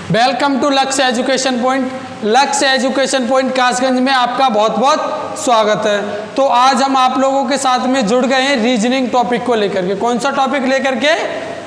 Welcome to लक्ष्य education point. लक्ष्य education point Kasganj में आपका बहुत बहुत स्वागत है। तो आज हम आप लोगों के साथ में जुड़ गए हैं रीजनिंग टॉपिक को लेकर के। कौन सा टॉपिक लेकर के?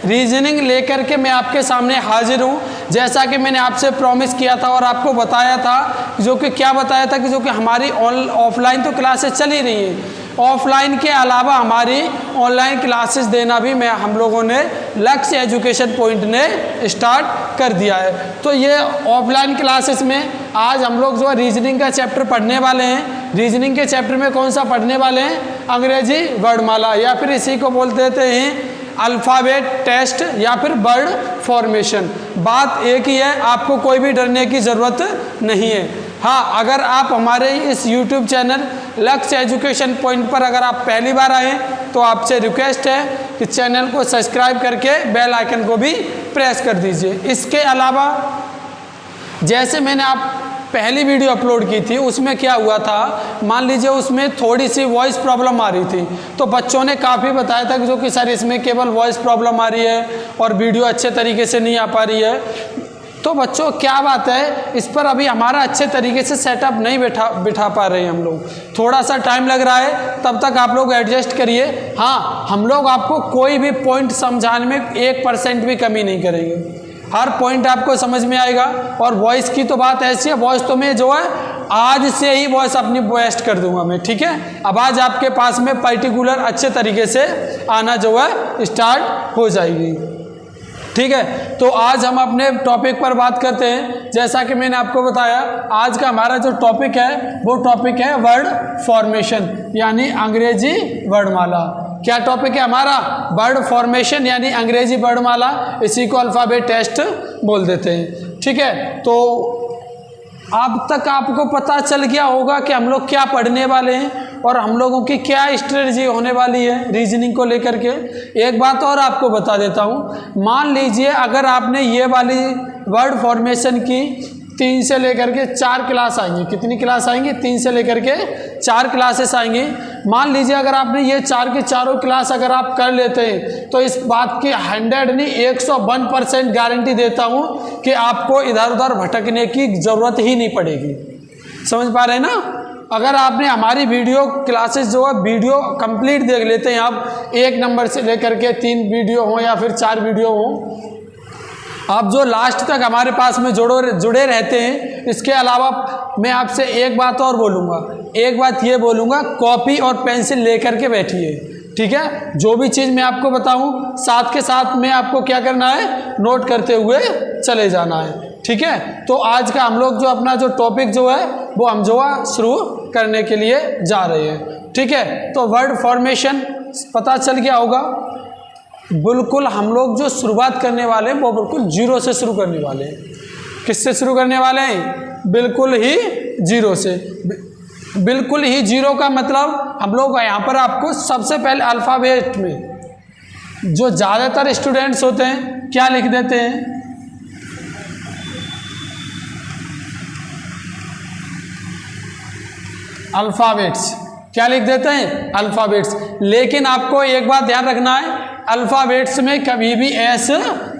रीजनिंग लेकर के मैं आपके सामने हाजिर हूँ। जैसा कि मैंने आपसे प्रॉमिस किया था और आपको बताया था, जो कि क्या बताया था कि जो कि हमारी ऑफलाइन तो क्लासेस चल ही रही हैं, ऑफलाइन के अलावा हमारी ऑनलाइन क्लासेस देना भी हम लोगों ने लक्ष्य एजुकेशन पॉइंट ने स्टार्ट कर दिया है। तो ये ऑफलाइन क्लासेस में आज हम लोग जो है रीजनिंग का चैप्टर पढ़ने वाले हैं। रीजनिंग के चैप्टर में कौन सा पढ़ने वाले हैं? अंग्रेजी वर्णमाला, या फिर इसी को बोल देते हैं अल्फ़ाबेट टेस्ट या फिर वर्ड फॉर्मेशन। बात एक ही है, आपको कोई भी डरने की ज़रूरत नहीं है। हाँ, अगर आप हमारे इस YouTube चैनल लक्ष्य एजुकेशन पॉइंट पर अगर आप पहली बार आए तो आपसे रिक्वेस्ट है कि चैनल को सब्सक्राइब करके बेल आइकन को भी प्रेस कर दीजिए। इसके अलावा जैसे मैंने आप पहली वीडियो अपलोड की थी, उसमें क्या हुआ था, मान लीजिए उसमें थोड़ी सी वॉइस प्रॉब्लम आ रही थी, तो बच्चों ने काफ़ी बताया था कि जो कि सर इसमें केवल वॉइस प्रॉब्लम आ रही है और वीडियो अच्छे तरीके से नहीं आ पा रही है। तो बच्चों क्या बात है, इस पर अभी हमारा अच्छे तरीके से सेटअप नहीं बिठा पा रहे हैं हम लोग। थोड़ा सा टाइम लग रहा है, तब तक आप लोग एडजस्ट करिए। हाँ, हम लोग आपको कोई भी पॉइंट समझाने में 1% भी कमी नहीं करेंगे। हर पॉइंट आपको समझ में आएगा। और वॉइस की तो बात ऐसी है, वॉइस तो मैं जो है आज से ही वॉइस अपनी बेस्ट कर दूंगा मैं, ठीक है। अब आज आपके पास में पर्टिकुलर अच्छे तरीके से आना जो है स्टार्ट हो जाएगी, ठीक है। तो आज हम अपने टॉपिक पर बात करते हैं। जैसा कि मैंने आपको बताया, आज का हमारा जो टॉपिक है वो टॉपिक है वर्ड फॉर्मेशन, यानी अंग्रेजी वर्णमाला। क्या टॉपिक है हमारा? वर्ड फॉर्मेशन यानी अंग्रेजी वर्णमाला। इसी को अल्फ़ाबेट टेस्ट बोल देते हैं, ठीक है। तो अब तक आपको पता चल गया होगा कि हम लोग क्या पढ़ने वाले हैं और हम लोगों की क्या स्ट्रेटजी होने वाली है रीजनिंग को लेकर के। एक बात और आपको बता देता हूँ, मान लीजिए अगर आपने ये वाली वर्ड फॉर्मेशन की 3 से लेकर के 4 क्लास आएंगी। कितनी क्लास आएंगी? 3 से लेकर के 4 क्लासेस आएंगी। मान लीजिए अगर आपने ये 4 की चारों क्लास अगर आप कर लेते हैं तो इस बात की 100 नहीं 101% गारंटी देता हूँ कि आपको इधर उधर भटकने की ज़रूरत ही नहीं पड़ेगी। समझ पा रहे हैं ना? अगर आपने हमारी वीडियो क्लासेस जो है वीडियो कंप्लीट देख लेते हैं, आप 1 नंबर से लेकर के 3 वीडियो हो या फिर 4 वीडियो हो, आप जो लास्ट तक हमारे पास में जुड़े रहते हैं। इसके अलावा मैं आपसे एक बात और बोलूँगा, एक बात ये बोलूँगा, कॉपी और पेंसिल लेकर के बैठिए, ठीक है। जो भी चीज़ मैं आपको बताऊँ साथ के साथ में आपको क्या करना है, नोट करते हुए चले जाना है, ठीक है। तो आज का हम लोग जो अपना जो टॉपिक जो है वो हम जो है शुरू करने के लिए जा रहे हैं, ठीक है। तो वर्ड फॉर्मेशन पता चल गया होगा। बिल्कुल हम लोग जो शुरुआत करने वाले हैं वो बिल्कुल 0 से शुरू करने वाले हैं। किससे शुरू करने वाले हैं? बिल्कुल ही 0 से। बिल्कुल ही 0 का मतलब हम लोग यहाँ पर आपको सबसे पहले अल्फ़ाबेट में जो ज़्यादातर स्टूडेंट्स होते हैं क्या लिख देते हैं? अल्फ़ाबेट्स। क्या लिख देते हैं? अल्फ़ाबेट्स। लेकिन आपको एक बात ध्यान रखना है, अल्फ़ाबेट्स में कभी भी एस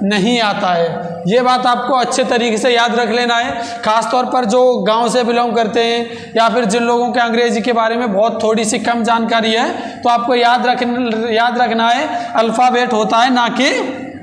नहीं आता है। ये बात आपको अच्छे तरीके से याद रख लेना है। ख़ास तौर पर जो गांव से बिलोंग करते हैं या फिर जिन लोगों के अंग्रेजी के बारे में बहुत थोड़ी सी कम जानकारी है, तो आपको याद रखना है अल्फ़ाबेट होता है, ना कि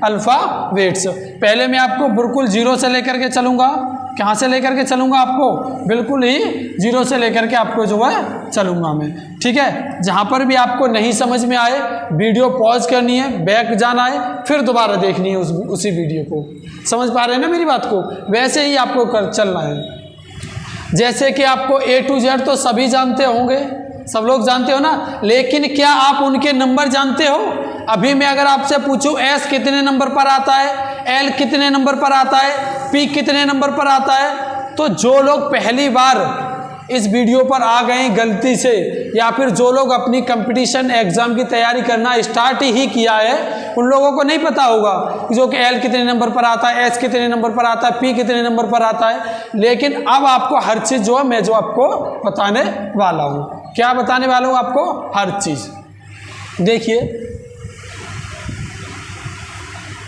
अल्फ़ाबेट्स। पहले मैं आपको बिल्कुल 0 से लेकर के चलूँगा। कहाँ से लेकर के चलूँगा? आपको बिल्कुल ही 0 से लेकर के आपको जो है चलूँगा मैं, ठीक है। जहाँ पर भी आपको नहीं समझ में आए वीडियो पॉज करनी है, बैक जाना है, फिर दोबारा देखनी है उसी वीडियो को। समझ पा रहे हैं ना मेरी बात को? वैसे ही आपको चलना है। जैसे कि आपको A to Z तो सभी जानते होंगे, सब लोग जानते हो ना, लेकिन क्या आप उनके नंबर जानते हो? अभी मैं अगर आपसे पूछूं S कितने नंबर पर आता है, L कितने नंबर पर आता है, P कितने नंबर पर आता है, तो जो लोग पहली बार इस वीडियो पर आ गए गलती से, या फिर जो लोग अपनी कंपटीशन एग्जाम की तैयारी करना स्टार्ट ही किया है, उन लोगों को नहीं पता होगा कि जो कि L कितने नंबर पर आता है, S कितने नंबर पर आता है, P कितने नंबर पर आता है। लेकिन अब आपको हर चीज़ जो है मैं जो आपको बताने वाला हूँ। क्या बताने वाला हूँ आपको? हर चीज़। देखिए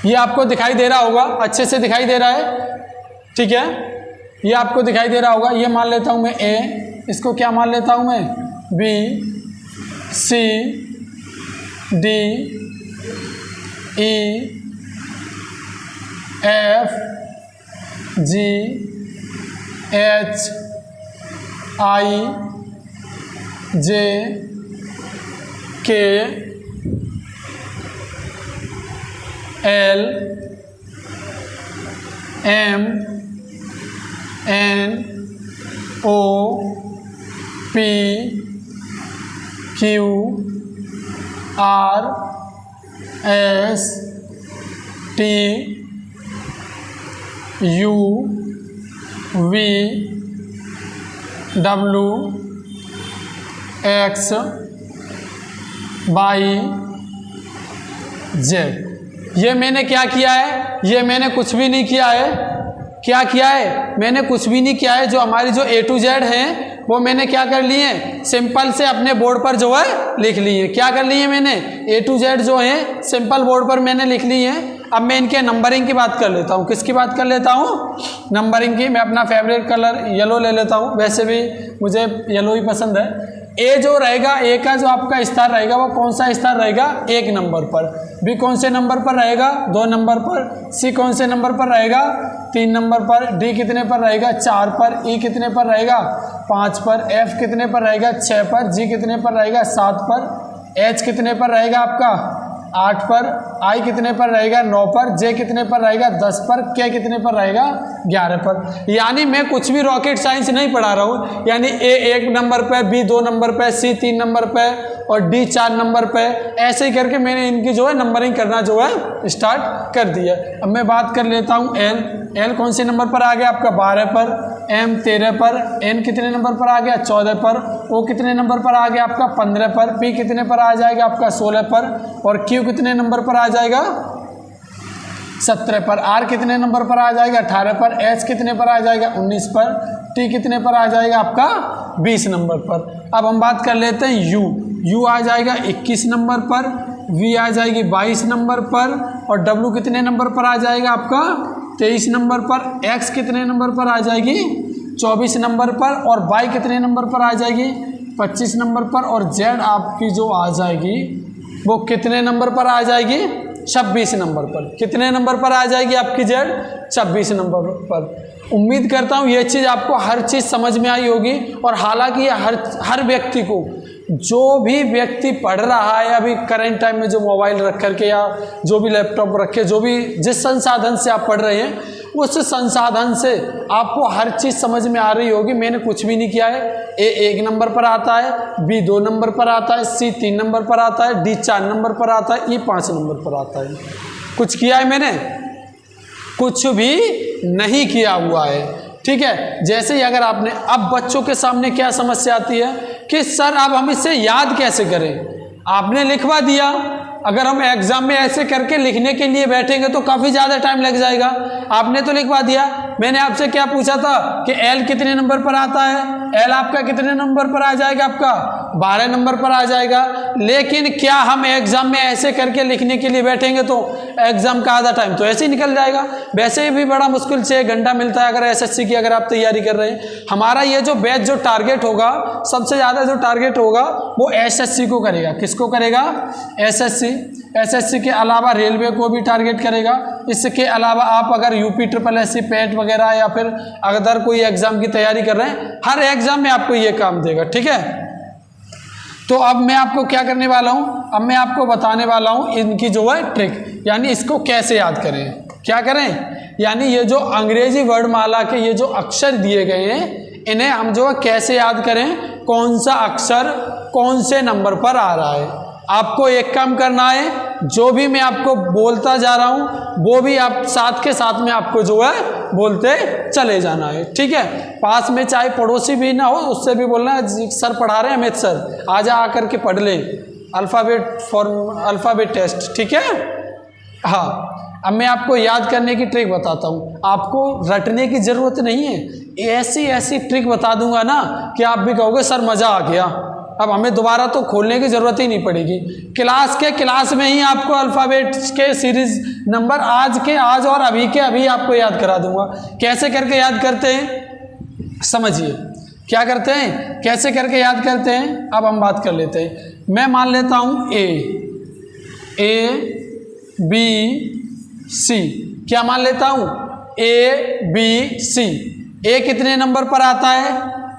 ये आपको दिखाई दे रहा होगा, अच्छे से दिखाई दे रहा है। ठीक है, ये आपको दिखाई दे रहा होगा। ये मान लेता हूँ मैं ए, इसको क्या मान लेता हूँ मैं B, C, D, E, F, G, H, I, J, K, L, M, N, O, P, Q, R, S, T, U, V, W, X, Y, Z. ये मैंने क्या किया है, ये मैंने कुछ भी नहीं किया है। क्या किया है, मैंने कुछ भी नहीं किया है। जो हमारी जो ए टू जेड हैं वो मैंने क्या कर लिए, सिंपल से अपने बोर्ड पर जो है लिख लिए। क्या कर लिए मैंने, ए टू जेड जो है सिंपल बोर्ड पर मैंने लिख लिए हैं। अब मैं इनके नंबरिंग की बात कर लेता हूँ। किसकी बात कर लेता हूँ, नंबरिंग की। मैं अपना फेवरेट कलर येलो ले लेता हूँ, वैसे भी मुझे येलो ही पसंद है। ए जो रहेगा, ए का जो आपका स्टार रहेगा वो कौन सा स्टार रहेगा, 1 नंबर पर। बी कौन से नंबर पर रहेगा, 2 नंबर पर। सी कौन से नंबर पर रहेगा, 3 नंबर पर। डी कितने पर रहेगा, 4 पर। ई कितने पर रहेगा, 5 पर। एफ कितने पर रहेगा, 6 पर। जी कितने पर रहेगा, 7 पर। एच कितने पर रहेगा आपका, 8 पर। आई कितने पर रहेगा, 9 पर। जे कितने पर रहेगा, 10 पर। के कितने पर रहेगा, 11 पर। यानी मैं कुछ भी रॉकेट साइंस नहीं पढ़ा रहा हूँ। यानी ए 1 नंबर पे, बी 2 नंबर पे, सी 3 नंबर पे और डी 4 नंबर पे। ऐसे ही करके मैंने इनकी जो है नंबरिंग करना जो है स्टार्ट कर दिया। अब मैं बात कर लेता हूँ एल। एल कौन से नंबर पर आ गया आपका, 12 पर। एम 13 पर। एन कितने नंबर पर आ गया, 14 पर। ओ कितने नंबर पर आ गया आपका, 15 पर। पी कितने पर आ जाएगा आपका, 16 पर। और क्यू कितने नंबर पर आ जाएगा, 17 पर। आर कितने नंबर पर आ जाएगा, 18 पर। एच कितने पर आ जाएगा, 19 पर। टी कितने पर आ जाएगा आपका, 20 नंबर पर। अब हम बात कर लेते हैं यू। यू आ जाएगा 21 नंबर पर। वी आ जाएगी 22 नंबर पर। और डब्ल्यू कितने नंबर पर आ जाएगा आपका, 23 नंबर पर। एक्स कितने नंबर पर आ जाएगी, 24 नंबर पर। और वाई कितने नंबर पर आ जाएगी, 25 नंबर पर। और जेड आपकी जो आ जाएगी वो कितने नंबर पर आ जाएगी, 26 नंबर पर। कितने नंबर पर आ जाएगी आपकी जेड, 26 नंबर पर। उम्मीद करता हूँ ये चीज़ आपको हर चीज़ समझ में आई होगी। और हालांकि हर व्यक्ति को, जो भी व्यक्ति पढ़ रहा है अभी करंट टाइम में, जो मोबाइल रख करके या जो भी लैपटॉप रखे, जो भी जिस संसाधन से आप पढ़ रहे हैं उस संसाधन से आपको हर चीज़ समझ में आ रही होगी। मैंने कुछ भी नहीं किया है। ए 1 नंबर पर आता है, बी 2 नंबर पर आता है, सी 3 नंबर पर आता है, डी 4 नंबर पर आता है, ई 5 नंबर पर आता है। कुछ किया है मैंने, कुछ भी नहीं किया हुआ है। ठीक है, जैसे ही अगर आपने, अब बच्चों के सामने क्या समस्या आती है कि सर अब हम इसे याद कैसे करें। आपने लिखवा दिया, अगर हम एग्जाम में ऐसे करके लिखने के लिए बैठेंगे तो काफ़ी ज़्यादा टाइम लग जाएगा। आपने तो लिखवा दिया, मैंने आपसे क्या पूछा था कि एल कितने नंबर पर आता है। एल आपका कितने नंबर पर आ जाएगा, आपका 12 नंबर पर आ जाएगा। लेकिन क्या हम एग्जाम में ऐसे करके लिखने के लिए बैठेंगे तो एग्जाम का आधा टाइम तो ऐसे ही निकल जाएगा। वैसे भी बड़ा मुश्किल से 1 घंटा मिलता है अगर एसएससी की अगर आप तैयारी कर रहे हैं। हमारा ये जो बैच जो टारगेट होगा, सबसे ज़्यादा जो टारगेट होगा वो एसएससी को करेगा। किसको करेगा, एसएससी। एसएससी के अलावा रेलवे को भी टारगेट करेगा। इसके अलावा आप अगर यूपी SSC पेट वगैरह या फिर अगर कोई एग्जाम की तैयारी कर रहे हैं, हर एग्जाम में आपको ये काम देगा। ठीक है, तो अब मैं आपको क्या करने वाला हूँ, अब मैं आपको बताने वाला हूँ इनकी जो है ट्रिक, यानी इसको कैसे याद करें। क्या करें, यानी ये जो अंग्रेजी वर्णमाला के ये जो अक्षर दिए गए हैं इन्हें हम जो है कैसे याद करें, कौन सा अक्षर कौन से नंबर पर आ रहा है। आपको एक काम करना है, जो भी मैं आपको बोलता जा रहा हूँ वो भी आप साथ के साथ में आपको जो है बोलते चले जाना है। ठीक है, पास में चाहे पड़ोसी भी ना हो उससे भी बोलना है, सर पढ़ा रहे हैं अमित सर, आजा आकर के पढ़ ले अल्फ़ाबेट टेस्ट। ठीक है, हाँ। अब मैं आपको याद करने की ट्रिक बताता हूँ, आपको रटने की ज़रूरत नहीं है। ऐसी ऐसी ट्रिक बता दूंगा ना कि आप भी कहोगे सर मज़ा आ गया। अब हमें दोबारा तो खोलने की ज़रूरत ही नहीं पड़ेगी। क्लास में ही आपको अल्फ़ाबेट के सीरीज़ नंबर आज और अभी के अभी आपको याद करा दूंगा। कैसे करके याद करते हैं समझिए, क्या करते हैं, कैसे करके याद करते हैं। अब हम बात कर लेते हैं। मैं मान लेता हूँ A B C, क्या मान लेता हूँ A B C। A कितने नंबर पर आता है,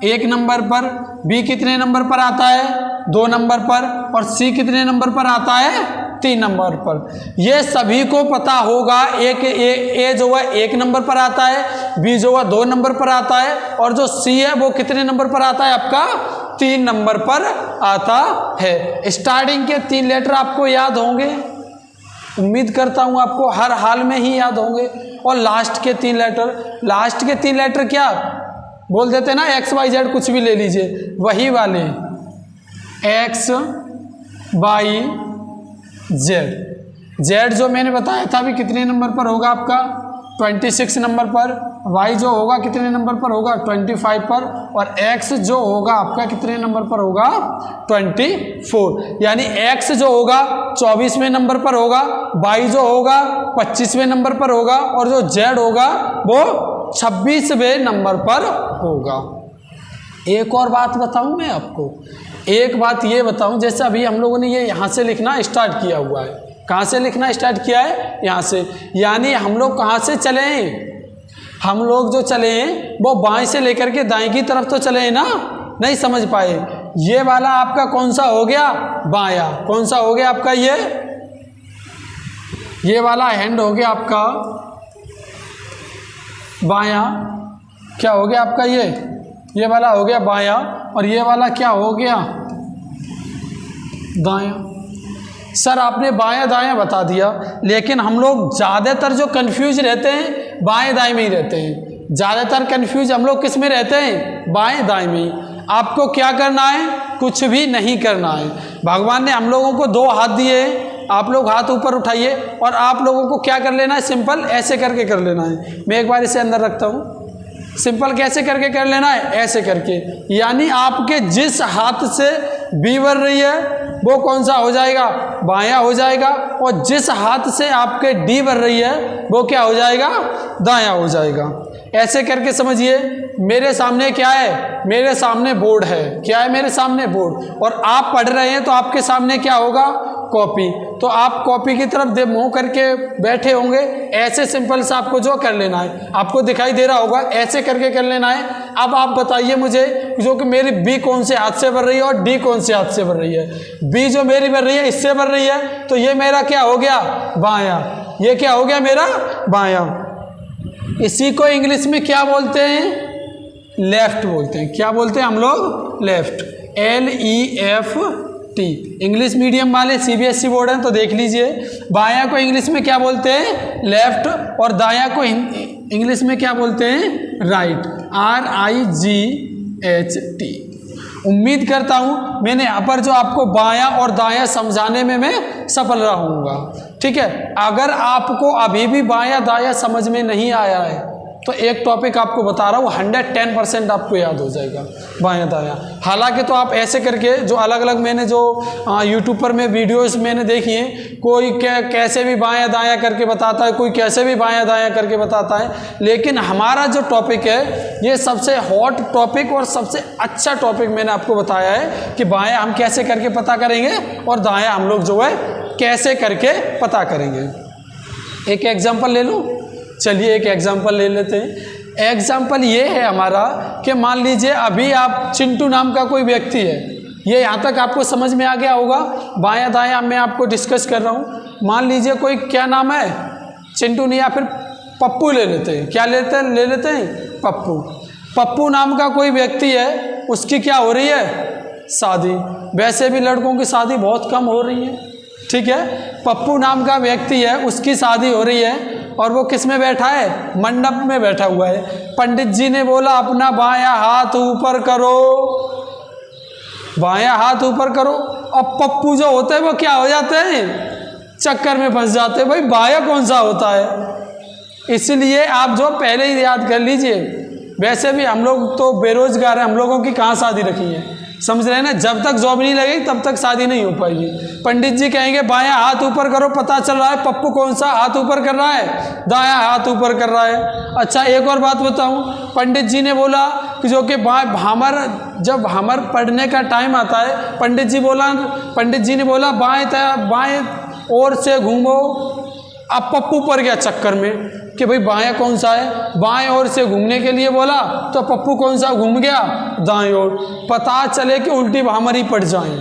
1 नंबर पर। B कितने नंबर पर आता है, 2 नंबर पर। और C कितने नंबर पर आता है, 3 नंबर पर। ये सभी को पता होगा। A जो है 1 नंबर पर आता है, B जो है 2 नंबर पर आता है, और जो C है वो कितने नंबर पर आता है, आपका 3 नंबर पर आता है। स्टार्टिंग के 3 लेटर आपको याद होंगे, उम्मीद करता हूँ आपको हर हाल में ही याद होंगे। और लास्ट के 3 लेटर क्या बोल देते हैं ना, XYZ कुछ भी ले लीजिए, वही वाले XYZ। Z जो मैंने बताया था अभी कितने नंबर पर होगा आपका, 26 नंबर पर। Y जो होगा कितने नंबर पर होगा, 25 पर। और X जो होगा आपका कितने नंबर पर होगा, 24। यानी X जो होगा 24वें नंबर पर होगा, Y जो होगा 25वें नंबर पर होगा, और जो Z होगा वो 26वें नंबर पर होगा। एक और बात बताऊं मैं आपको, एक बात ये बताऊं, जैसे अभी हम लोगों ने ये यहाँ से लिखना स्टार्ट किया हुआ है। कहाँ से लिखना स्टार्ट किया है, यहाँ से। यानी हम लोग कहाँ से चले हैं, हम लोग जो चले हैं वो बाएं से लेकर के दाएं की तरफ तो चले हैं ना, नहीं समझ पाए। ये वाला आपका कौन सा हो गया, बायां। कौन सा हो गया आपका, ये वाला हैंड हो गया आपका बायां। क्या हो गया आपका, ये वाला हो गया बायां, और ये वाला क्या हो गया, दायां। सर आपने बायां दायां बता दिया, लेकिन हम लोग ज़्यादातर जो कंफ्यूज रहते हैं बाएं दाएं में ही रहते हैं। ज़्यादातर कंफ्यूज हम लोग किस में रहते हैं, बाएं दाएं में ही। आपको क्या करना है, कुछ भी नहीं करना है। भगवान ने हम लोगों को 2 हाथ दिए हैं, आप लोग हाथ ऊपर उठाइए, और आप लोगों को क्या कर लेना है, सिंपल ऐसे करके कर लेना है। मैं एक बार इसे अंदर रखता हूँ। सिंपल कैसे करके कर लेना है, ऐसे करके। यानी आपके जिस हाथ से बी बढ़ रही है वो कौन सा हो जाएगा, बायां हो जाएगा, और जिस हाथ से आपके डी बढ़ रही है वो क्या हो जाएगा, दायां हो जाएगा। ऐसे करके समझिए। मेरे सामने क्या है, मेरे सामने बोर्ड है। क्या है मेरे सामने, बोर्ड। और आप पढ़ रहे हैं तो आपके सामने क्या होगा, कॉपी। तो आप कॉपी की तरफ मुंह करके बैठे होंगे। ऐसे सिंपल से आपको जो कर लेना है, आपको दिखाई दे रहा होगा, ऐसे करके कर लेना है। अब आप बताइए मुझे जो कि मेरी बी कौन से हाथ से बढ़ रही है और डी कौन से हाथ से बढ़ रही है। बी जो मेरी बढ़ रही है इससे बढ़ रही है, तो ये मेरा क्या हो गया, बायां। ये क्या हो गया मेरा, बायां। इसी को इंग्लिश में क्या बोलते हैं, लेफ्ट बोलते हैं। क्या बोलते हैं हम लोग, लेफ्ट, LEFT। इंग्लिश मीडियम वाले CBSE बोर्ड हैं तो देख लीजिए। बायां को इंग्लिश में क्या बोलते हैं, लेफ्ट, और दायां को इंग्लिश में क्या बोलते हैं, राइट, RIGHT। उम्मीद करता हूं मैंने यहाँ पर जो आपको बायां और दायां समझाने में मैं सफल रहूँगा। ठीक है, अगर आपको अभी भी बायां दायां समझ में नहीं आया है तो एक टॉपिक आपको बता रहा हूँ 110% आपको याद हो जाएगा, बायां दायां। हालांकि तो आप ऐसे करके जो अलग अलग मैंने जो यूट्यूब पर में वीडियोस मैंने देखी हैं, कोई कैसे भी बायां दायां करके बताता है, कोई कैसे भी बायां दायां करके बताता है। लेकिन हमारा जो टॉपिक है ये सबसे हॉट टॉपिक और सबसे अच्छा टॉपिक मैंने आपको बताया है कि बायां हम कैसे करके पता करेंगे और दायां हम लोग जो है कैसे करके पता करेंगे। एक एग्जाम्पल ले लूँ, चलिए एक एग्जाम्पल ले लेते हैं। एग्जाम्पल ये है हमारा कि मान लीजिए अभी आप चिंटू नाम का कोई व्यक्ति है। ये यहाँ तक आपको समझ में आ गया होगा, बायां दायां मैं आपको डिस्कस कर रहा हूँ। मान लीजिए कोई क्या नाम है, चिंटू नहीं, या फिर पप्पू ले लेते हैं। क्या ले लेते हैं, पप्पू। पप्पू नाम का कोई व्यक्ति है, उसकी क्या हो रही है, शादी। वैसे भी लड़कों की शादी बहुत कम हो रही है। ठीक है, पप्पू नाम का व्यक्ति है, उसकी शादी हो रही है, और वो किस में बैठा है, मंडप में बैठा हुआ है। पंडित जी ने बोला अपना बायां हाथ ऊपर करो, बायां हाथ ऊपर करो। अब पप्पू जो होते हैं वो क्या हो जाते हैं, चक्कर में फंस जाते हैं, भाई बायां कौन सा होता है। इसलिए आप जो पहले ही याद कर लीजिए। वैसे भी हम लोग तो बेरोजगार हैं, हम लोगों की कहाँ शादी रखी है, समझ रहे हैं ना, जब तक जॉब नहीं लगेगी तब तक शादी नहीं हो पाएगी। पंडित जी कहेंगे बायां हाथ ऊपर करो, पता चल रहा है पप्पू कौन सा हाथ ऊपर कर रहा है, दायां हाथ ऊपर कर रहा है। अच्छा एक और बात बताऊं, पंडित जी ने बोला कि जो कि भामर, जब भामर पढ़ने का टाइम आता है, पंडित जी ने बोला बाएं ओर से घूमो। अब पप्पू पड़ गया चक्कर में कि भाई बायां कौन सा है, बाएं ओर से घूमने के लिए बोला तो पप्पू कौन सा घूम गया, दाएं ओर। पता चले कि उल्टी भामर ही पड़ जाए,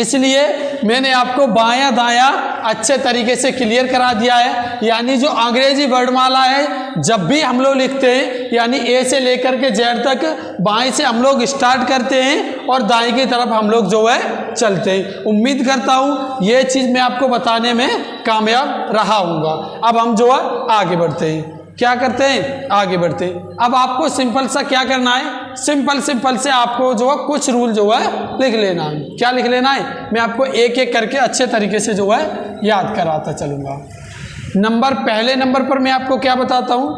इसलिए मैंने आपको बायां दायां अच्छे तरीके से क्लियर करा दिया है। यानी जो अंग्रेजी वर्णमाला है, जब भी हम लोग लिखते हैं यानी ए से लेकर के जेड तक बाएं से हम लोग स्टार्ट करते हैं और दाएं की तरफ हम लोग जो है चलते हैं। उम्मीद करता हूँ ये चीज़ मैं आपको बताने में कामयाब रहा हूँगा। अब हम जो है आगे बढ़ते हैं, क्या करते हैं, आगे बढ़ते हैं। अब आपको सिंपल सा क्या करना है, सिंपल से आपको जो है कुछ रूल जो है लिख लेना है। क्या लिख लेना है, मैं आपको एक एक करके अच्छे तरीके से जो है याद कराता चलूँगा। पहले नंबर पर मैं आपको क्या बताता हूँ,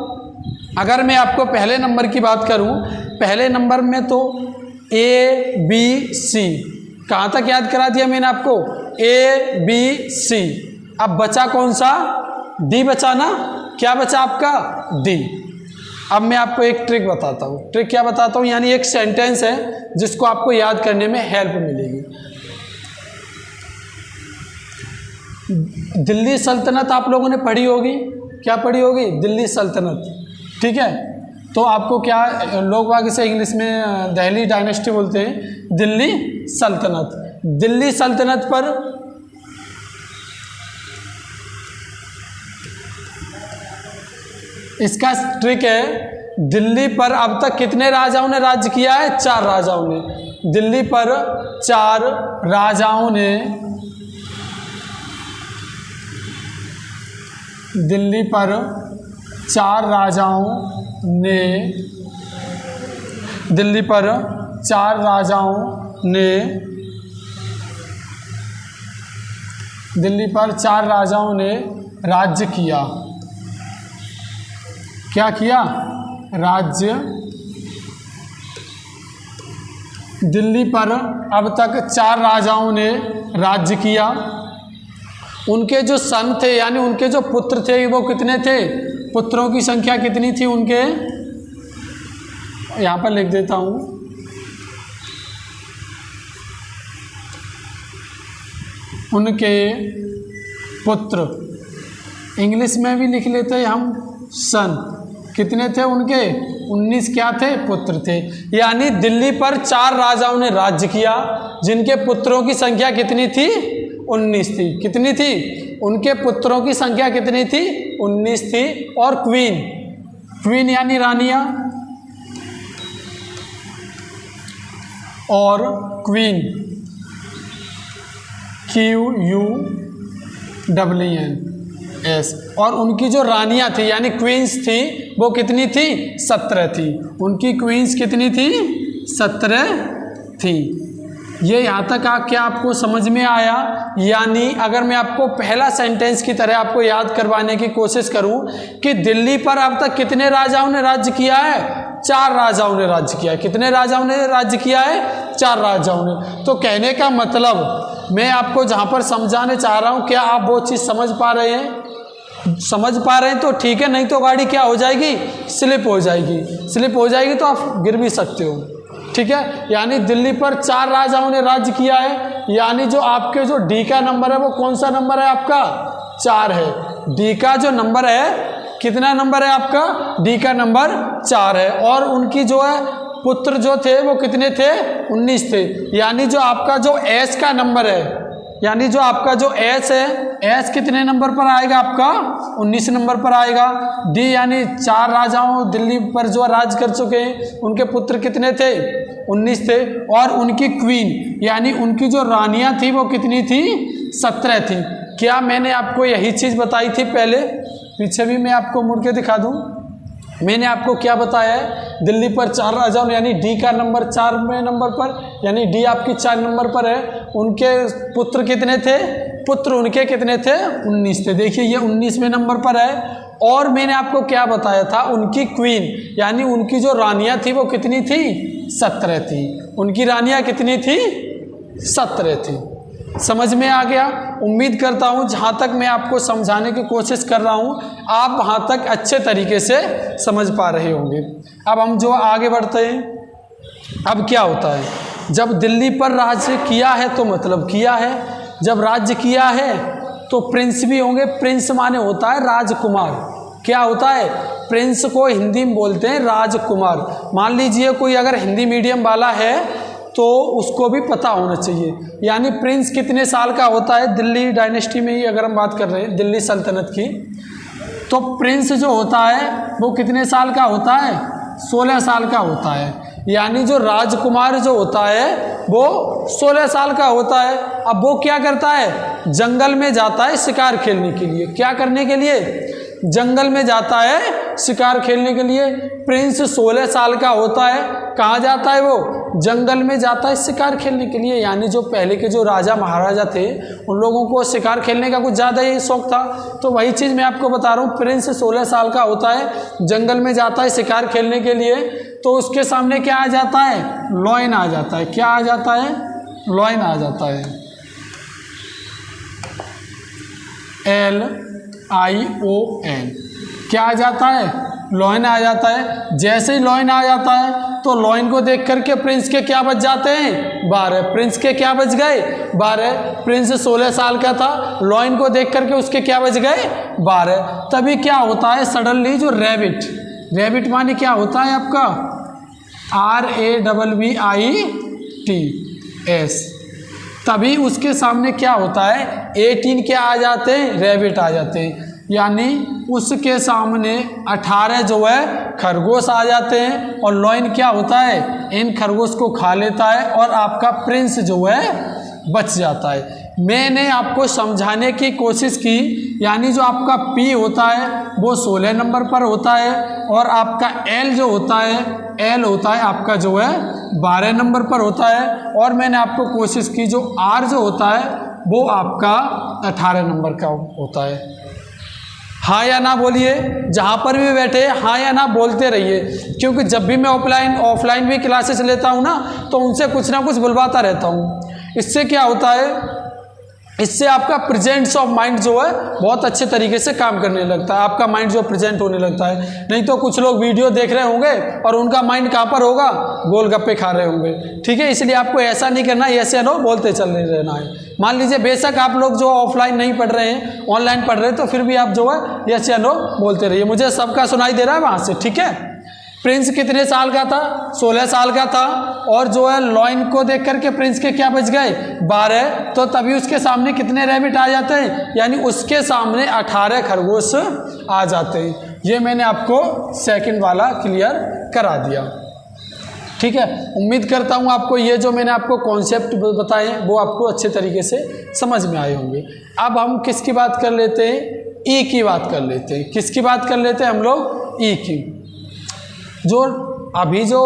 अगर मैं आपको पहले नंबर की बात करूँ, पहले नंबर में तो ABC कहाँ तक याद करा दिया मैंने आपको, ABC। अब बचा कौन सा, D बचा ना, क्या बचा आपका, D। अब मैं आपको एक ट्रिक बताता हूँ, ट्रिक क्या बताता हूँ, यानी एक सेंटेंस है जिसको आपको याद करने में हेल्प मिलेगी। दिल्ली सल्तनत आप लोगों ने पढ़ी होगी, क्या पढ़ी होगी, दिल्ली सल्तनत, ठीक है। तो आपको क्या लोग बाग इसे इंग्लिश में दिल्ली डायनेस्टी बोलते हैं, दिल्ली सल्तनत। दिल्ली सल्तनत पर इसका ट्रिक है, दिल्ली पर अब तक कितने राजाओं ने राज्य किया है, 4 राजाओं ने। दिल्ली पर 4 राजाओं ने, दिल्ली पर 4 राजाओं ने, दिल्ली पर 4 राजाओं ने, दिल्ली पर 4 राजाओं ने राज्य किया। क्या किया, राज्य। दिल्ली पर अब तक 4 राजाओं ने राज्य किया। उनके जो सन थे यानी उनके जो पुत्र थे वो कितने थे, पुत्रों की संख्या कितनी थी उनके, यहाँ पर लिख देता हूँ, उनके पुत्र, इंग्लिश में भी लिख लेते हैं हम सन, कितने थे उनके, 19 क्या थे, पुत्र थे। यानी दिल्ली पर 4 राजाओं ने राज्य किया जिनके पुत्रों की संख्या कितनी थी, 19 थी। कितनी थी, उनके पुत्रों की संख्या कितनी थी, 19 थी। और क्वीन यानी रानियां, और क्वीन QUEENS, और उनकी जो रानियां थी यानी क्वींस थी वो कितनी थी, 17 थी। उनकी क्वींस कितनी थी, 17 थी। ये यहाँ तक क्या आपको समझ में आया। यानी अगर मैं आपको पहला सेंटेंस की तरह आपको याद करवाने की कोशिश करूं कि दिल्ली पर अब तक कितने राजाओं ने राज्य किया है, 4 राजाओं ने राज्य किया है। कितने राजाओं ने राज्य किया है, 4 राजाओं ने। तो कहने का मतलब मैं आपको जहाँ पर समझाने चाह रहा हूँ, क्या आप वो चीज़ समझ पा रहे हैं, समझ पा रहे हैं तो ठीक है, नहीं तो गाड़ी क्या हो जाएगी, स्लिप हो जाएगी। स्लिप हो जाएगी तो आप गिर भी सकते हो, ठीक है। यानी दिल्ली पर 4 राजाओं ने राज्य किया है। यानी जो आपके जो डी का नंबर है वो कौन सा नंबर है आपका, 4 है। डी का जो नंबर है, कितना नंबर है आपका, डी का नंबर 4 है। और उनकी जो है पुत्र जो थे वो कितने थे, 19 थे। यानी जो आपका जो एस का नंबर है, यानी जो आपका जो एस है, एस कितने नंबर पर आएगा आपका, 19 नंबर पर आएगा। डी यानी 4 राजाओं दिल्ली पर जो राज कर चुके हैं, उनके पुत्र कितने थे, 19 थे। और उनकी क्वीन यानी उनकी जो रानियां थी वो कितनी थी, 17 थी। क्या मैंने आपको यही चीज़ बताई थी पहले, पीछे भी मैं आपको मुड़ के दिखा दूं। मैंने आपको क्या बताया है, दिल्ली पर 4 राजाओं यानी डी का नंबर 4वें नंबर पर, यानी डी आपकी 4 नंबर पर है। उनके पुत्र कितने थे, पुत्र उनके कितने थे, 19 थे। देखिए ये 19वें नंबर पर है। और मैंने आपको क्या बताया था, उनकी क्वीन यानी उनकी जो रानियां थी वो कितनी थी, 17 थी। उनकी रानियां कितनी थी? 17 थी। समझ में आ गया? उम्मीद करता हूँ जहाँ तक मैं आपको समझाने की कोशिश कर रहा हूँ आप वहाँ तक अच्छे तरीके से समझ पा रहे होंगे। अब हम जो आगे बढ़ते हैं, अब क्या होता है, जब दिल्ली पर राज्य किया है तो मतलब किया है, जब राज्य किया है तो प्रिंस भी होंगे। प्रिंस माने होता है राजकुमार। क्या होता है? प्रिंस को हिंदी में बोलते हैं राजकुमार। मान लीजिए कोई अगर हिंदी मीडियम वाला है तो उसको भी पता होना चाहिए। यानी प्रिंस कितने साल का होता है? दिल्ली डायनेस्टी में ही अगर हम बात कर रहे हैं, दिल्ली सल्तनत की, तो प्रिंस जो होता है वो कितने साल का होता है? 16 साल का होता है। यानी जो राजकुमार जो होता है वो 16 साल का होता है। अब वो क्या करता है? जंगल में जाता है शिकार खेलने के लिए। क्या करने के लिए? जंगल में जाता है शिकार खेलने के लिए। प्रिंस 16 साल का होता है। कहाँ जाता है वो? जंगल में जाता है शिकार खेलने के लिए। यानी जो पहले के जो राजा महाराजा थे उन लोगों को शिकार खेलने का कुछ ज़्यादा ही शौक था। तो वही चीज़ मैं आपको बता रहा हूँ, प्रिंस 16 साल का होता है, जंगल में जाता है शिकार खेलने के लिए। तो उसके सामने क्या आ जाता है? लॉयन आ जाता है। क्या आ जाता है? लॉयन आ जाता है। LION। क्या आ जाता है? लॉयन आ जाता है। जैसे ही लॉयन आ जाता है तो लॉयन को देख करके प्रिंस के क्या बच जाते हैं? 12। प्रिंस के क्या बच गए? 12। प्रिंस 16 साल का था, लॉयन को देख करके उसके क्या बच गए? 12। तभी क्या होता है? सडनली जो रैबिट, रैबिट माने क्या होता है आपका? RABBITS। तभी उसके सामने क्या होता है? 18 क्या आ जाते हैं? रैबिट आ जाते हैं। यानी उसके सामने 18 जो है खरगोश आ जाते हैं और लॉयन क्या होता है? इन खरगोश को खा लेता है और आपका प्रिंस जो है बच जाता है। मैंने आपको समझाने की कोशिश की। यानी जो आपका P होता है वो 16 नंबर पर होता है और आपका L जो होता है, L होता है आपका जो है 12 नंबर पर होता है। और मैंने आपको कोशिश की जो R जो होता है वो आपका 18 नंबर का होता है। हाँ या ना बोलिए, जहाँ पर भी बैठे हाँ या ना बोलते रहिए, क्योंकि जब भी मैं ऑफलाइन भी क्लासेस लेता हूँ ना तो उनसे कुछ ना कुछ बुलवाता रहता हूँ। इससे क्या होता है? इससे आपका प्रेजेंस ऑफ माइंड जो है बहुत अच्छे तरीके से काम करने लगता है। आपका माइंड जो प्रेजेंट होने लगता है। नहीं तो कुछ लोग वीडियो देख रहे होंगे और उनका माइंड कहाँ पर होगा? गोलगप्पे खा रहे होंगे। ठीक है, इसलिए आपको ऐसा नहीं करना, ऐसे नो बोलते चल नहीं रहना है। मान लीजिए बेशक आप लोग जो ऑफलाइन नहीं पढ़ रहे हैं, ऑनलाइन पढ़ रहे हैं, तो फिर भी आप जो है ऐसे नो बोलते रहिए। मुझे सबका सुनाई दे रहा है वहाँ से? ठीक है। प्रिंस कितने साल का था? 16 साल का था। और जो है लॉयन को देख करके प्रिंस के क्या बच गए? 12। तो तभी उसके सामने कितने रैबिट आ जाते हैं? यानी उसके सामने 18 खरगोश आ जाते हैं। ये मैंने आपको सेकंड वाला क्लियर करा दिया। ठीक है, उम्मीद करता हूँ आपको ये जो मैंने आपको कॉन्सेप्ट बताए वो आपको अच्छे तरीके से समझ में आए होंगे। अब हम किसकी बात कर लेते हैं? ई की बात कर लेते हैं। किसकी बात कर लेते हैं हम लोग? ई की। जो अभी जो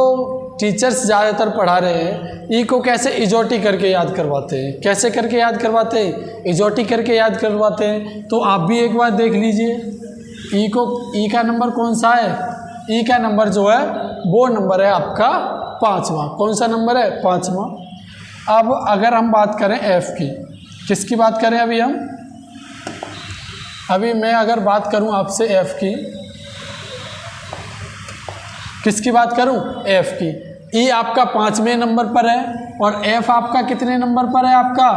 टीचर्स ज़्यादातर पढ़ा रहे हैं, ई को कैसे इजोटी करके याद करवाते हैं। कैसे करके याद करवाते हैं? इजोटी करके याद करवाते हैं। तो आप भी एक बार देख लीजिए ई को। ई का नंबर कौन सा है? ई का नंबर जो है वो नंबर है आपका 5वां। कौन सा नंबर है? 5वां। अब अगर हम बात करें एफ की, किसकी बात करें अभी हम? अभी मैं अगर बात करूं आपसे एफ की, किसकी बात करूं? एफ की। ई आपका 5वें नंबर पर है और एफ आपका कितने नंबर पर है? आपका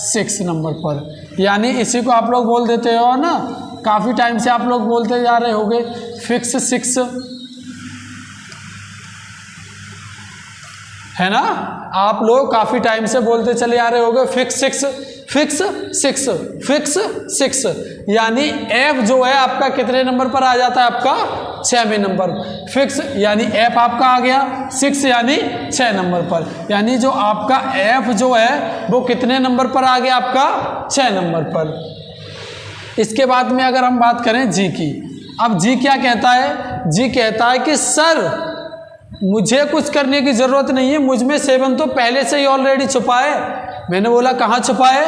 6 नंबर पर। यानी इसी को आप लोग बोल देते हो ना, काफ़ी टाइम से आप लोग बोलते जा रहे होंगे फिक्स 6, है ना? आप लोग काफ़ी टाइम से बोलते चले आ रहे होंगे फिक्स 6, फिक्स 6, फिक्स 6। यानी एफ जो है आपका कितने नंबर पर आ जाता है? आपका 6वें नंबर। फिक्स यानी एफ आपका आ गया 6 यानी 6 नंबर पर। यानी जो आपका एफ जो है वो कितने नंबर पर आ गया? आपका 6 नंबर पर। इसके बाद में अगर हम बात करें जी की, अब जी क्या कहता है? जी कहता है कि सर मुझे कुछ करने की ज़रूरत नहीं है, मुझ में 7 तो पहले से ही ऑलरेडी छुपा है। मैंने बोला कहाँ छुपा है?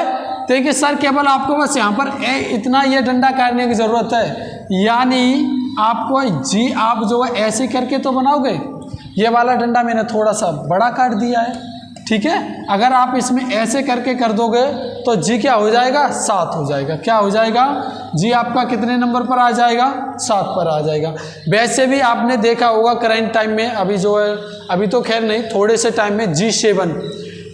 देखिए सर केवल आपको बस यहाँ पर इतना ये डंडा काटने की ज़रूरत है। यानी आपको जी आप जो है ऐसे करके तो बनाओगे, ये वाला डंडा मैंने थोड़ा सा बड़ा काट दिया है, ठीक है। अगर आप इसमें ऐसे करके कर दोगे तो जी क्या हो जाएगा, 7 हो जाएगा। क्या हो जाएगा, जी आपका कितने नंबर पर आ जाएगा, 7 पर आ जाएगा। वैसे भी आपने देखा होगा करंट टाइम में, अभी जो है, अभी तो खैर नहीं, थोड़े से टाइम में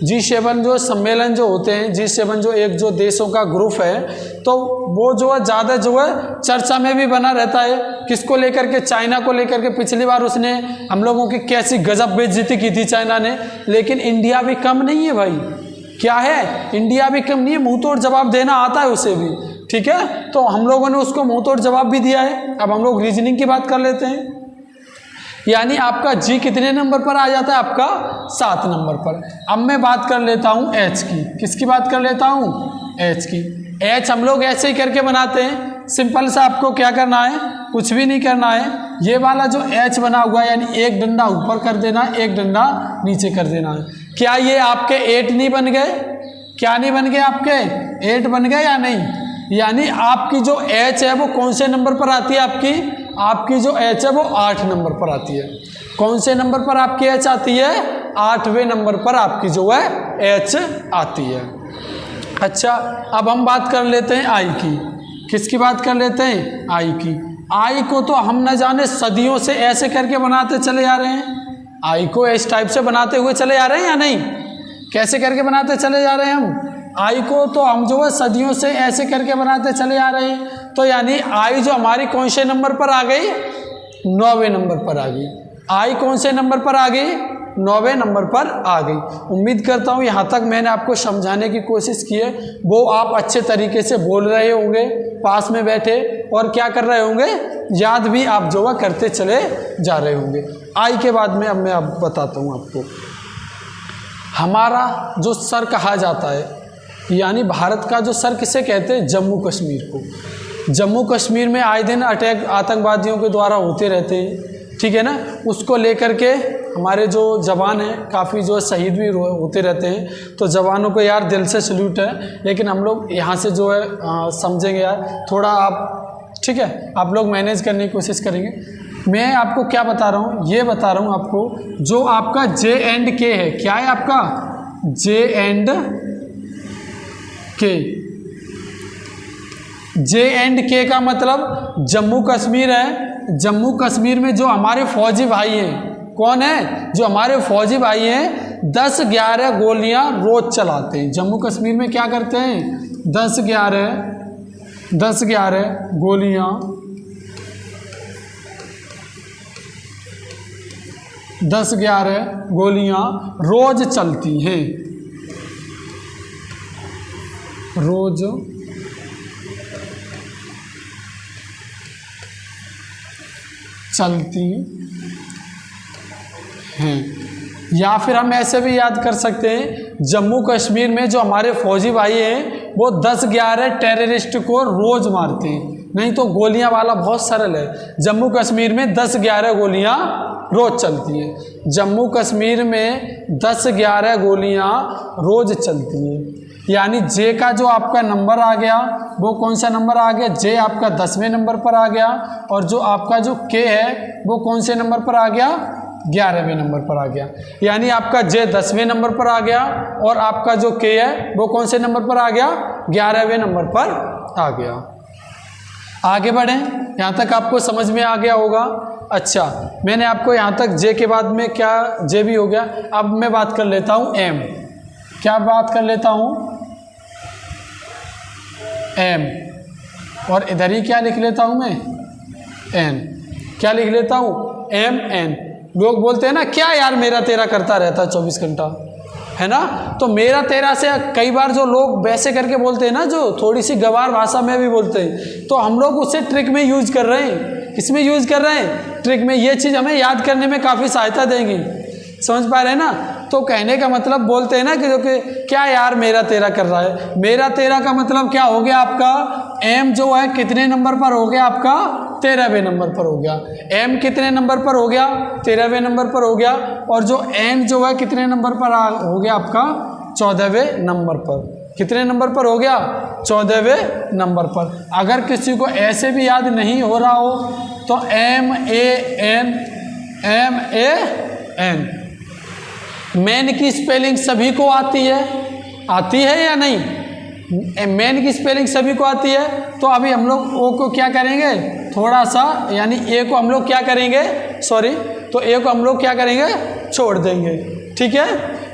G7 जो सम्मेलन जो होते हैं, G7 जो एक जो देशों का ग्रुप है, तो वो जो है ज़्यादा जो है चर्चा में भी बना रहता है। किसको लेकर के, चाइना को लेकर के। पिछली बार उसने हम लोगों की कैसी गजब बेइज्जती की थी चाइना ने, लेकिन इंडिया भी कम नहीं है भाई। क्या है, इंडिया भी कम नहीं है, मुंह तोड़ जवाब देना आता है उसे भी, ठीक है। तो हम लोगों ने उसको मुंह तोड़ जवाब भी दिया है। अब हम लोग रीजनिंग की बात कर लेते हैं। यानी आपका जी कितने नंबर पर आ जाता है, आपका 7 नंबर पर। अब मैं बात कर लेता हूँ एच की। किसकी बात कर लेता हूँ, एच की। एच हम लोग ऐसे ही करके बनाते हैं, सिंपल सा। आपको क्या करना है, कुछ भी नहीं करना है। ये वाला जो एच बना हुआ है, यानी एक डंडा ऊपर कर देना, एक डंडा नीचे कर देना है। क्या ये आपके 8 नहीं बन गए, क्या नहीं बन गए, आपके 8 बन गए या नहीं। यानी आपकी जो एच है वो कौन से नंबर पर आती है, आपकी जो एच है वो 8 नंबर पर आती है। कौन से नंबर पर आपकी एच आती है, 8वें नंबर पर आपकी जो है एच आती है। अच्छा, अब हम बात कर लेते हैं आई की। किसकी बात कर लेते हैं, आई की। आई को तो हम न जाने सदियों से ऐसे करके बनाते चले आ रहे हैं। आई को इस टाइप से बनाते हुए चले आ रहे हैं या नहीं, कैसे करके बनाते चले जा रहे हैं हम। आई को तो हम जो है सदियों से ऐसे करके बनाते चले आ रहे हैं। तो यानी आई जो हमारी कौन से नंबर पर आ गई, 9वें नंबर पर आ गई। आई कौन से नंबर पर आ गई, 9वें नंबर पर आ गई। उम्मीद करता हूँ यहाँ तक मैंने आपको समझाने की कोशिश की है, वो आप अच्छे तरीके से बोल रहे होंगे पास में बैठे, और क्या कर रहे होंगे, याद भी आप जो है करते चले जा रहे होंगे। आई के बाद में अब मैं अब बताता हूँ आपको, हमारा जो सर कहा जाता है, यानी भारत का जो सर किसे कहते हैं, जम्मू कश्मीर को। जम्मू कश्मीर में आए दिन अटैक आतंकवादियों के द्वारा होते रहते हैं, ठीक है ना। उसको लेकर के हमारे जो जवान हैं काफ़ी जो शहीद भी होते रहते हैं। तो जवानों को यार दिल से सल्यूट है। लेकिन हम लोग यहाँ से जो है समझेंगे यार, थोड़ा आप, ठीक है, आप लोग मैनेज करने की कोशिश करेंगे। मैं आपको क्या बता रहा हूँ, ये बता रहा हूँ आपको, जो आपका J&K है, क्या है आपका J&K का मतलब जम्मू कश्मीर है। जम्मू कश्मीर में जो हमारे फौजी भाई हैं, कौन है, जो हमारे फौजी भाई हैं, 10-11 गोलियां रोज चलाते हैं। जम्मू कश्मीर में क्या करते हैं, 10-11 गोलियां 10-11 गोलियां रोज चलती हैं, रोज चलती हैं। या फिर हम ऐसे भी याद कर सकते हैं, जम्मू कश्मीर में जो हमारे फौजी भाई हैं वो 10-11 टेररिस्ट को रोज मारते हैं। नहीं तो गोलियां वाला बहुत सरल है, जम्मू कश्मीर में 10-11 गोलियां रोज चलती हैं। जम्मू कश्मीर में 10-11 गोलियां रोज चलती हैं। यानी जे का जो आपका नंबर आ गया वो कौन सा नंबर आ गया, जे आपका 10वें नंबर पर आ गया, और जो आपका जो के है वो कौन से नंबर पर आ गया, 11वें नंबर पर आ गया। यानी आपका जे 10वें नंबर पर आ गया और आपका जो के है वो कौन से नंबर पर आ गया, 11वें नंबर पर आ गया। आगे बढ़ें, यहाँ तक आपको समझ में आ गया होगा। अच्छा, मैंने आपको यहाँ तक जे के बाद में क्या, जे भी हो गया। अब मैं बात कर लेता हूँ एम। क्या बात कर लेता हूँ, एम, और इधर ही क्या लिख लेता हूँ मैं, एन। क्या लिख लेता हूँ, एम एन। लोग बोलते हैं ना, क्या यार मेरा तेरा करता रहता है 24 घंटा, है ना। तो मेरा तेरा से कई बार जो लोग वैसे करके बोलते हैं ना, जो थोड़ी सी गवार भाषा में भी बोलते हैं, तो हम लोग उसे ट्रिक में यूज कर रहे हैं। किसमें यूज कर रहे हैं, ट्रिक में। ये चीज़ हमें याद करने में काफ़ी सहायता देंगी, समझ पा रहे हैं ना। तो कहने का मतलब बोलते हैं ना कि जो कि क्या यार मेरा तेरा कर रहा है। मेरा तेरा का मतलब क्या हो गया, आपका एम जो है कितने नंबर पर हो गया, आपका 13वें नंबर पर हो गया। एम कितने नंबर पर हो गया, 13वें नंबर पर हो गया। और जो एन जो है कितने नंबर पर हो गया, आपका 14वें नंबर पर। कितने नंबर पर हो गया, 14वें नंबर पर। अगर किसी को ऐसे भी याद नहीं हो रहा हो तो एम ए एन। मैन की स्पेलिंग सभी को आती है या नहीं? मैन की स्पेलिंग सभी को आती है। तो अभी हम लोग ओ को क्या करेंगे, थोड़ा सा, यानी ए को हम लोग क्या करेंगे, तो ए को हम लोग क्या करेंगे, छोड़ देंगे। ठीक है,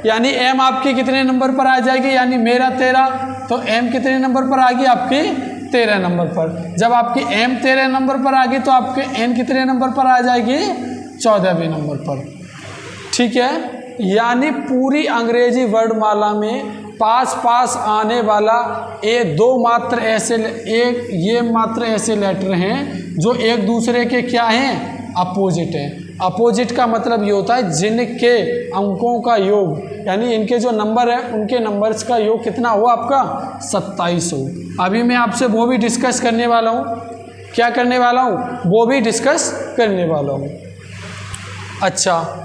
यानी एम आपकी कितने नंबर पर आ जाएगी, यानी मेरा 13, तो एम कितने नंबर पर आ गई आपकी 13 नंबर पर। जब आपकी एम 13 नंबर पर आ गई तो आपके एन कितने नंबर पर आ जाएगी, 14वें नंबर पर। ठीक है, यानी पूरी अंग्रेजी वर्णमाला में पास आने वाला ये मात्र ऐसे लेटर हैं जो एक दूसरे के क्या हैं, अपोजिट हैं। अपोजिट का मतलब ये होता है जिनके अंकों का योग, यानी इनके जो नंबर है उनके नंबर्स का योग कितना हुआ आपका, 27 हो। अभी मैं आपसे वो भी डिस्कस करने वाला हूँ, क्या करने वाला हूँ, वो भी डिस्कस करने वाला हूँ। अच्छा,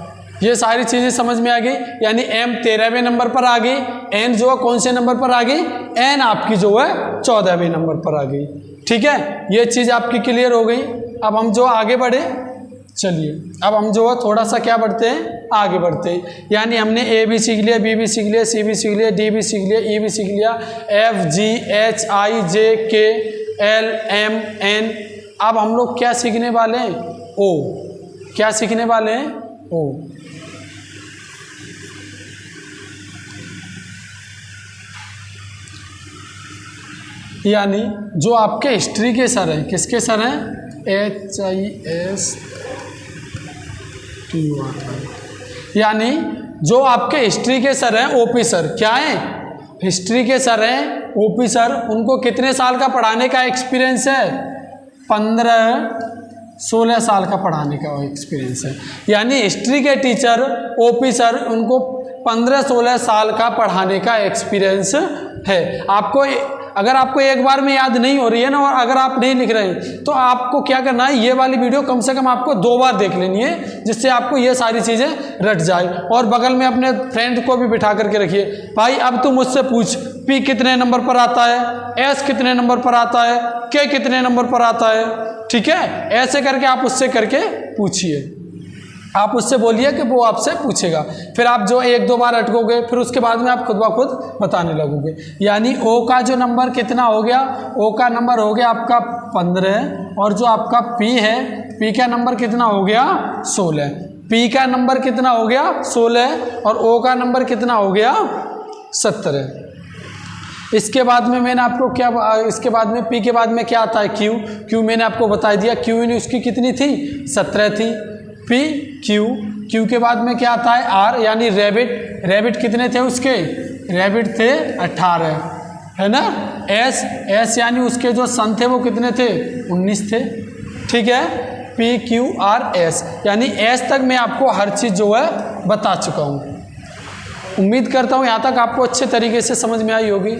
ये सारी चीज़ें समझ में आ गई, यानी एम 13वें नंबर पर आ गई, एन जो है कौन से नंबर पर आ गई, एन आपकी जो है 14वें नंबर पर आ गई। ठीक है, ये चीज़ आपकी क्लियर हो गई। अब हम जो आगे बढ़े, चलिए अब हम जो है थोड़ा सा क्या बढ़ते हैं, आगे बढ़ते हैं। यानी हमने ए भी सीख लिया, बी भी सीख लिया, सी भी सीख लिया, डी भी सीख लिया, ई भी सीख लिया, F G H I J K L M N. अब हम लोग क्या सीखने वाले हैं, ओ। क्या सीखने वाले हैं, ओ। यानी जो आपके हिस्ट्री के सर हैं, किसके सर हैं, HISTOR, यानी जो आपके हिस्ट्री के सर हैं, ओपी सर। क्या है, हिस्ट्री के सर हैं, ओपी सर। उनको कितने साल का पढ़ाने का एक्सपीरियंस है, 15-16 साल का पढ़ाने का एक्सपीरियंस है। यानी हिस्ट्री के टीचर ओपी सर, उनको 15-16 साल का पढ़ाने का एक्सपीरियंस है। अगर आपको एक बार में याद नहीं हो रही है ना, और अगर आप नहीं लिख रहे हैं, तो आपको क्या करना है, ये वाली वीडियो कम से कम आपको 2 बार देख लेनी है, जिससे आपको ये सारी चीज़ें रट जाए। और बगल में अपने फ्रेंड को भी बिठा करके रखिए, भाई अब तू मुझसे पूछ, पी कितने नंबर पर आता है, एस कितने नंबर पर आता है, के कितने नंबर पर आता है। ठीक है, ऐसे करके आप उससे करके पूछिए, आप उससे बोलिए कि वो आपसे पूछेगा। फिर आप जो 1-2 बार अटकोगे, फिर उसके बाद में आप खुद ब खुद बताने लगोगे। यानी ओ का जो नंबर कितना हो गया, ओ का नंबर हो गया आपका 15, और जो आपका पी है, पी का नंबर कितना हो गया 16। पी का नंबर कितना हो गया 16, और ओ का नंबर कितना हो गया 17। इसके बाद में मैंने आपको क्या, इसके बाद में पी के बाद में क्या आता है, क्यू मैंने आपको बता दिया, क्यू यानी उसकी कितनी थी, 17 थी। पी क्यू के बाद में क्या आता है, आर यानी रैबिट कितने थे उसके, रैबिट थे 18, है ना। एस यानी उसके जो सन थे वो कितने थे, 19 थे। ठीक है, पी क्यू आर एस, यानी एस तक मैं आपको हर चीज़ जो है बता चुका हूँ। उम्मीद करता हूँ यहाँ तक आपको अच्छे तरीके से समझ में आई होगी।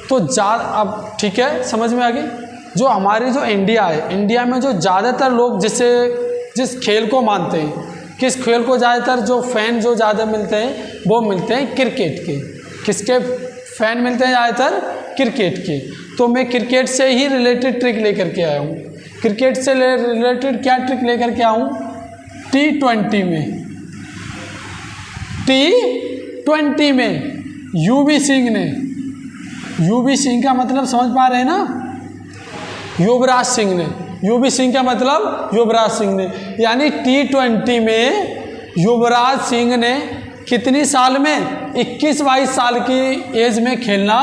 तो अब ठीक है, समझ में आ गई। जो हमारी जो इंडिया है, इंडिया में जो ज़्यादातर लोग जिस खेल को मानते हैं, किस खेल को ज़्यादातर जो फैन जो ज़्यादा मिलते हैं, वो मिलते हैं क्रिकेट के। किसके फैन मिलते हैं ज़्यादातर, क्रिकेट के। तो मैं क्रिकेट से ही रिलेटेड ट्रिक लेकर के आया हूँ। क्रिकेट से रिलेटेड क्या ट्रिक लेकर के आऊँ, T20 में यूवी सिंह का मतलब समझ पा रहे हैं ना, युवराज सिंह ने, यूवी सिंह का मतलब युवराज सिंह ने। यानी T20 में युवराज सिंह ने कितनी साल में, 21-22 साल की एज में खेलना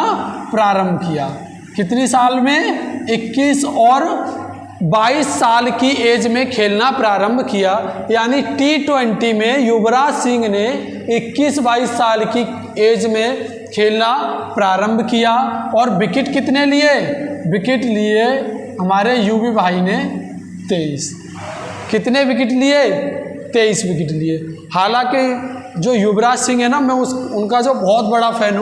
प्रारंभ किया। कितनी साल में, 21 और 22 साल की एज में खेलना प्रारंभ किया। यानी T20 में युवराज सिंह ने 21-22 साल की एज में खेलना प्रारंभ किया। और विकेट कितने लिए, विकेट लिए हमारे यूवी भाई ने 23। कितने विकेट लिए, 23 विकेट लिए। हालांकि जो युवराज सिंह है ना, मैं उनका जो बहुत बड़ा फैन हूँ।